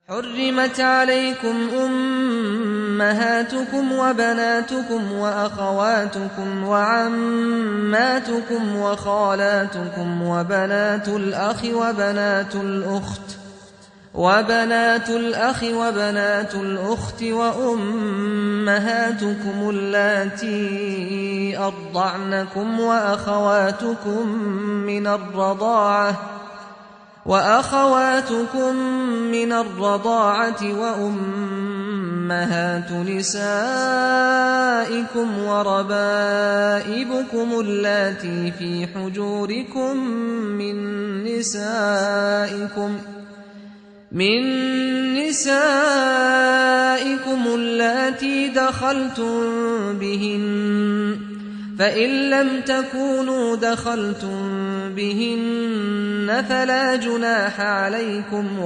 حرمت عليكم أمهاتكم وبناتكم وأخواتكم وعماتكم وخالاتكم وبنات الأخ وبنات الأخت وأمهاتكم اللاتي أرضعنكم وأخواتكم من الرضاعة وأمهات نسائكم وربائبكم اللاتي في حجوركم من نسائكم اللاتي دخلتم بهن، فإن لم تكونوا دخلتم بهن فلا جناح عليكم،